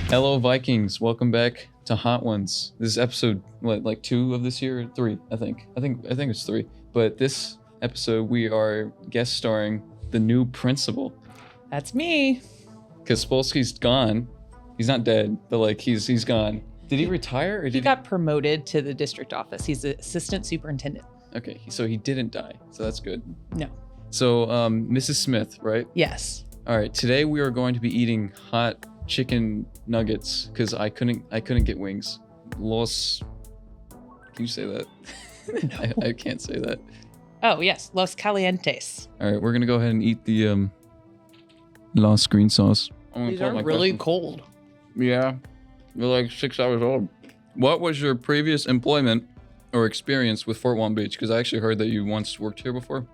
Hello, Vikings. Welcome back to Hot Ones. This is episode, what, like 2 of this year? 3, I think. I think it's 3. But this episode, we are guest starring the new principal. That's me. Because Spolsky's gone. He's not dead, but like he's gone. Did he retire? Or did He got promoted to the district office. He's the assistant superintendent. Okay, so he didn't die. So that's good. No. So, Mrs. Smith, right? Yes. All right. Today we are going to be eating hot chicken nuggets because I couldn't get wings. Los. Can you say that? No. I can't say that. Oh, yes. Los Calientes. All right, we're gonna go ahead and eat the Los green sauce. These are really cold. Yeah, they're like 6 hours old. What was your previous employment or experience with Fort Walton Beach? Because I actually heard that you once worked here before.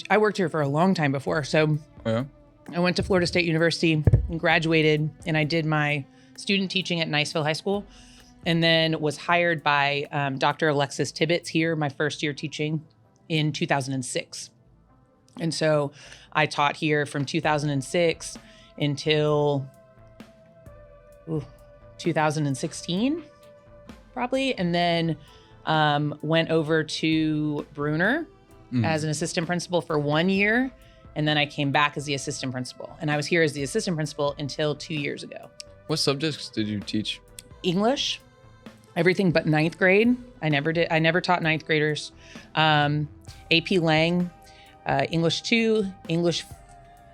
I worked here for a long time before. So Oh, yeah? I went to Florida State University and graduated, and I did my student teaching at Niceville High School, and then was hired by Dr. Alexis Tibbetts here my first year teaching in 2006. And so I taught here from 2006 until 2016, probably, and then went over to Bruner as an assistant principal for 1 year. And then I came back as the assistant principal. And I was here as the assistant principal until 2 years ago. What subjects did you teach? English, everything but ninth grade. I never taught ninth graders. AP Lang, English 2, English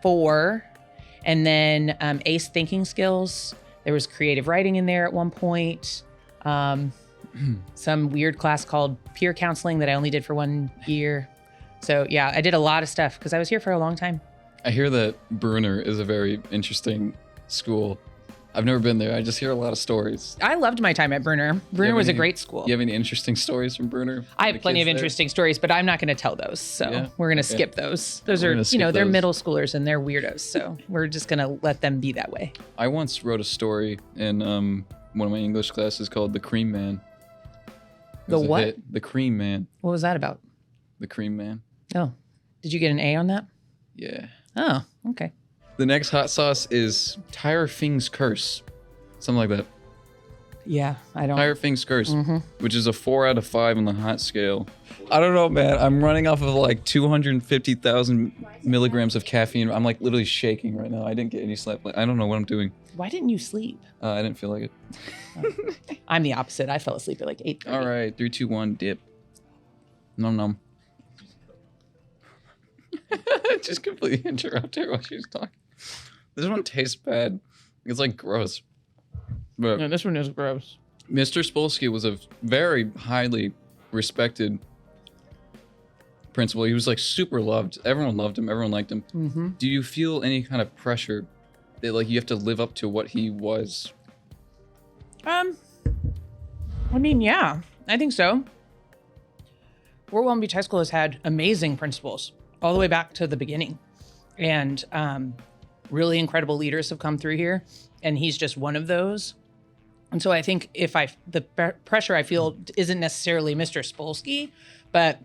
4, and then ACE thinking skills. There was creative writing in there at one point. Some weird class called peer counseling that I only did for 1 year. So yeah, I did a lot of stuff because I was here for a long time. I hear that Bruner is a very interesting school. I've never been there. I just hear a lot of stories. I loved my time at Bruner. Bruner was a great school. You have any interesting stories from Bruner? I have plenty of interesting stories, but I'm not going to tell those. So we're going to skip those. Those are, they're middle schoolers and they're weirdos. So we're just going to let them be that way. I once wrote a story in one of my English classes called The Cream Man. The what? Hit. The Cream Man. What was that about? The Cream Man. Oh, did you get an A on that? Yeah. Oh, okay. The next hot sauce is Tire Fing's Curse. Something like that. Yeah, I don't. Tire Fing's Curse, which is a 4 out of 5 on the hot scale. I don't know, man. I'm running off of like 250,000 milligrams of caffeine. I'm like literally shaking right now. I didn't get any sleep. I don't know what I'm doing. Why didn't you sleep? I didn't feel like it. Oh. I'm the opposite. I fell asleep at like 8:30. All right, 3, 2, 1, dip. Nom nom. Just completely interrupt her while she was talking. This one tastes bad. It's like gross. But no, this one is gross. Mr. Spolsky was a very highly respected principal. He was like super loved. Everyone loved him. Everyone liked him. Mm-hmm. Do you feel any kind of pressure that like you have to live up to what he was? I mean, yeah, I think so. Fort Walton Beach High School has had amazing principals all the way back to the beginning. And really incredible leaders have come through here. And he's just one of those. And so I think the pressure I feel isn't necessarily Mr. Spolsky, but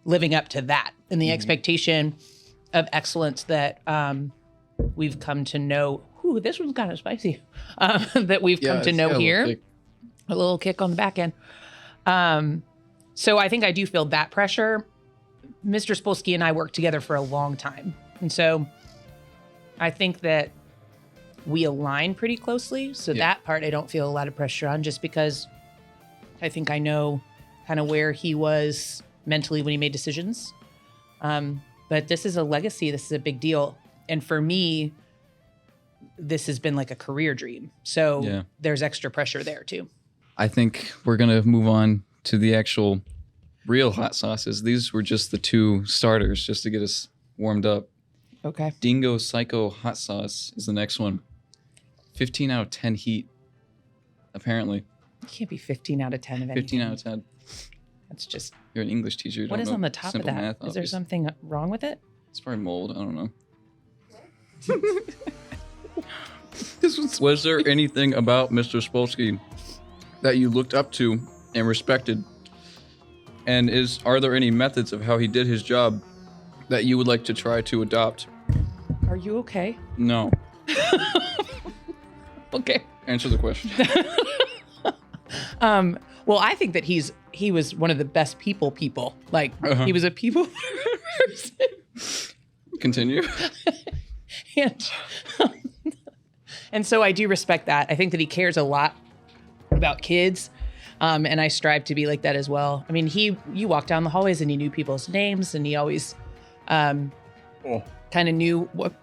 living up to that and the expectation of excellence that we've come to know. Ooh, this one's kind of spicy. That we've come to know here. A little kick on the back end. So I think I do feel that pressure. Mr. Spolsky and I worked together for a long time. And so I think that we align pretty closely. So that part I don't feel a lot of pressure on, just because I think I know kind of where he was mentally when he made decisions. But this is a legacy. This is a big deal. And for me, this has been like a career dream. So there's extra pressure there too. I think we're going to move on to the actual real hot sauces. These were just the 2 starters just to get us warmed up. Okay. Dingo Psycho hot sauce is the next one. 15 out of 10 heat, apparently. It can't be 15 out of 10 of anything. 15 out of 10. That's just... You're an English teacher. You what don't is know on the top of that? Math, is there something wrong with it? It's probably mold. I don't know. Was there anything about Mr. Spolsky that you looked up to and respected? And are there any methods of how he did his job that you would like to try to adopt? Are you okay? No. Okay. Answer the question. Well, I think that he was one of the best people. Like he was a people person. Continue. and, and so I do respect that. I think that he cares a lot about kids. And I strive to be like that as well. I mean, you walk down the hallways and he knew people's names, and he always kind of knew what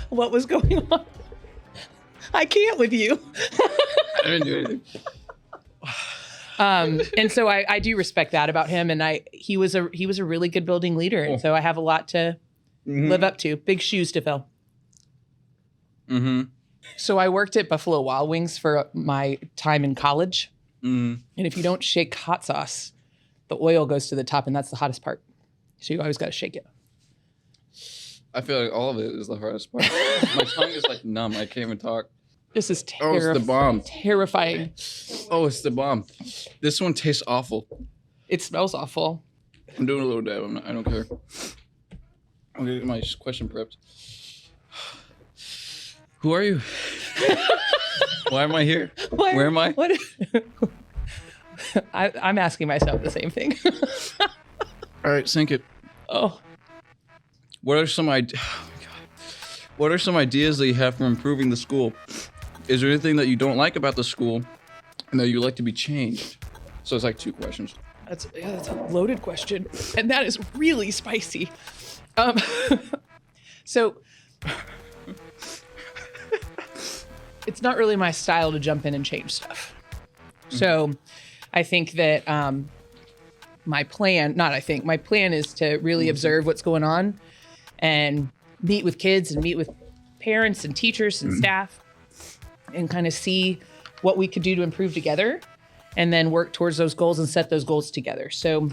was going on. I can't with you. I didn't do anything. And so I do respect that about him. And he was a really good building leader. And so I have a lot to live up to. Big shoes to fill. Mm-hmm. So I worked at Buffalo Wild Wings for my time in college. And if you don't shake hot sauce, the oil goes to the top, and that's the hottest part. So you always got to shake it. I feel like all of it is the hardest part. My tongue is like numb. I can't even talk. This is Oh, it's the bomb. Terrifying. Oh, it's the bomb. This one tastes awful. It smells awful. I'm doing a little dab. I don't care. I'm gonna get my question prepped. Who are you? Why am I here? Where am I? What? I'm asking myself the same thing. All right, sink it. Oh. What are some ideas that you have for improving the school? Is there anything that you don't like about the school and that you'd like to be changed? So it's like 2 questions. That's a loaded question, and that is really spicy. So it's not really my style to jump in and change stuff. So I think that my plan is to really observe what's going on and meet with kids and meet with parents and teachers and staff and kind of see what we could do to improve together and then work towards those goals and set those goals together. So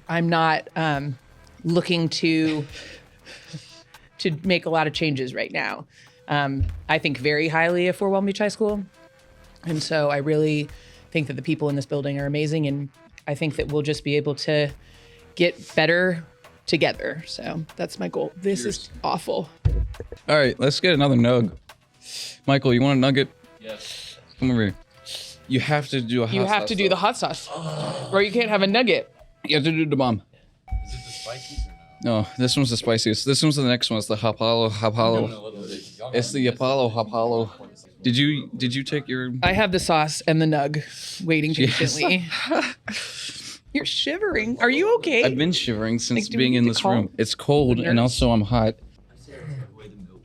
I'm not looking to make a lot of changes right now. I think very highly of Fort Walton Beach High School. And so I really think that the people in this building are amazing. And I think that we'll just be able to get better together. So that's my goal. This is awful. All right, let's get another nug. Michael, you want a nugget? Yes. Come over here. You have to do a hot sauce. You have to do the hot sauce, or you can't have a nugget. You have to do the bomb. Is it the spiciest or no? No, this one's the spiciest. This one's the next one. It's the hapalo. It's the hapalo. Did you take your? I have the sauce and the nug waiting patiently. You're shivering. Are you okay? I've been shivering since do we being need in to this call room. It's cold the and nurse? also I'm hot.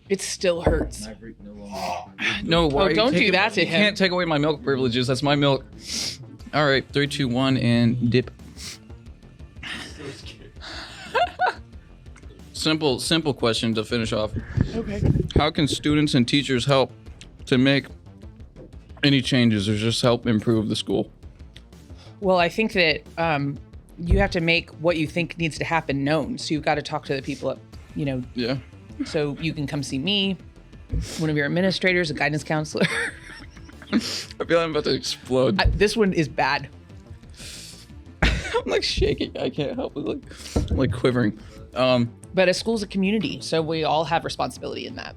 It still hurts. No, why are you don't do taking- that to you him. can't take away my milk privileges. That's my milk. All right, 3, 2, 1, and dip. Simple question to finish off. Okay. How can students and teachers help to make any changes or just help improve the school? Well, I think that you have to make what you think needs to happen known. So you've got to talk to the people, Yeah. so you can come see me, one of your administrators, a guidance counselor. I feel like I'm about to explode. This one is bad. I'm like shaking. I can't help it. I'm like quivering. But a school's a community, so we all have responsibility in that.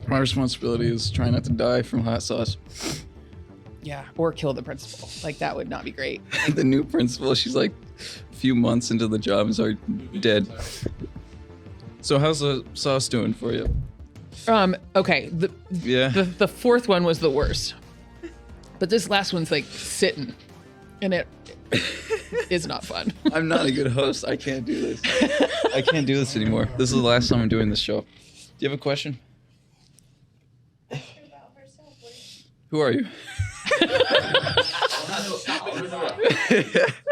My responsibility is trying not to die from hot sauce. Yeah. Or kill the principal. Like, that would not be great. The new principal, she's like a few months into the job and is already dead. So how's the sauce doing for you? Okay. Yeah. The fourth one was the worst. But this last one's like sitting. And it is not fun. I'm not a good host. I can't do this. I can't do this anymore. This is the last time I'm doing this show. Do you have a question? Who are you?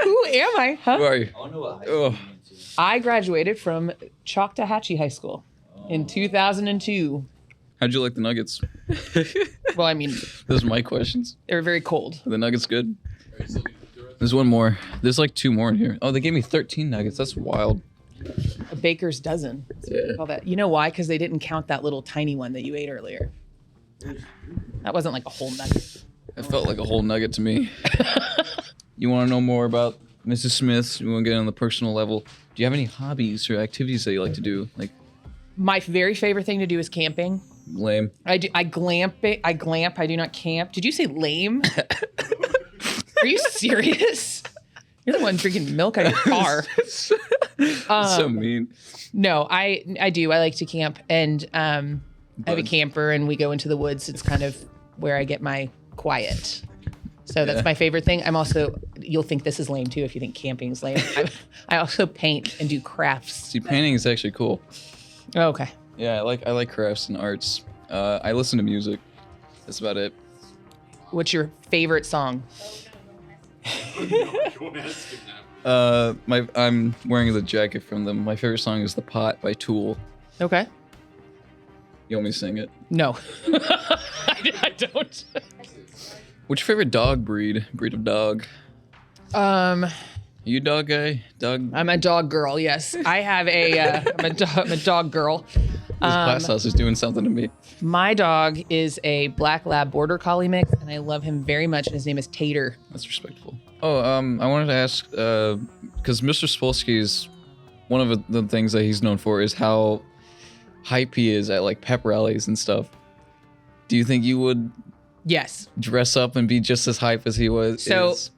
Who am I? Huh? Who are you? I don't know what high Oh. school you went to. I graduated from Choctawhatchee High School in 2002. How'd you like the nuggets? Well, I mean, Those are my questions. they were very cold. Are the nuggets good? There's one more. There's like 2 more in here. Oh, they gave me 13 nuggets. That's wild. A baker's dozen. That's what they call that. You know why? Because they didn't count that little tiny one that you ate earlier. That wasn't like a whole nugget. It felt like a whole nugget to me. You want to know more about Mrs. Smith? You want to get on the personal level? Do you have any hobbies or activities that you like to do? Like, My very favorite thing to do is camping. Lame. I do. I glamp it. I glamp. I do not camp. Did you say lame? Are you serious? You're the one drinking milk out of your car. So mean. No, I do. I like to camp, and I have a camper, and we go into the woods. It's kind of where I get my quiet. So that's my favorite thing. I'm also, you'll think this is lame too if you think camping is lame. I also paint and do crafts. See, painting is actually cool. Oh, okay. Yeah, I like crafts and arts. I listen to music. That's about it. What's your favorite song? I'm wearing the jacket from them. My favorite song is "The Pot" by Tool. Okay. You want me to sing it? No. I don't. What's your favorite dog breed? Breed of dog? Are you a dog guy? Dog? I'm a dog girl. Yes, I have I'm a dog girl. This glass house is doing something to me. My dog is a black lab border collie mix, and I love him very much. And his name is Tater. That's respectful. Oh, I wanted to ask, because Mr. Spolsky is one of the things that he's known for is how hype he is at like pep rallies and stuff. Do you think you would Yes. dress up and be just as hype as he was?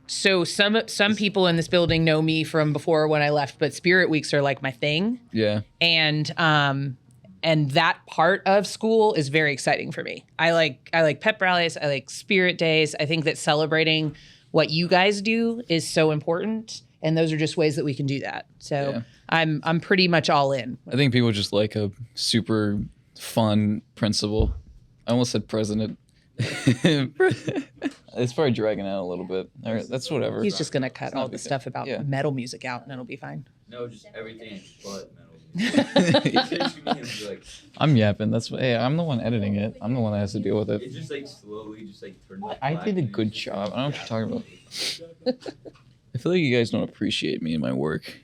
So some people in this building know me from before when I left, but Spirit Weeks are like my thing. Yeah. And that part of school is very exciting for me. I like pep rallies. I like Spirit Days. I think that celebrating what you guys do is so important, and those are just ways that we can do that. So Yeah. I'm pretty much all in. I think people just like a super fun principal. I almost said president. It's probably dragging out a little bit. All right, that's whatever. He's just gonna cut not all a the big stuff deal. about Yeah. metal music out, and it'll be fine. No, just everything but metal. Like, I'm yapping. Hey, I'm the one editing it. I'm the one that has to deal with it it. just like slowly just like turned like I black did a and good just- job. I don't know what you're talking about. I feel like you guys don't appreciate me and my work.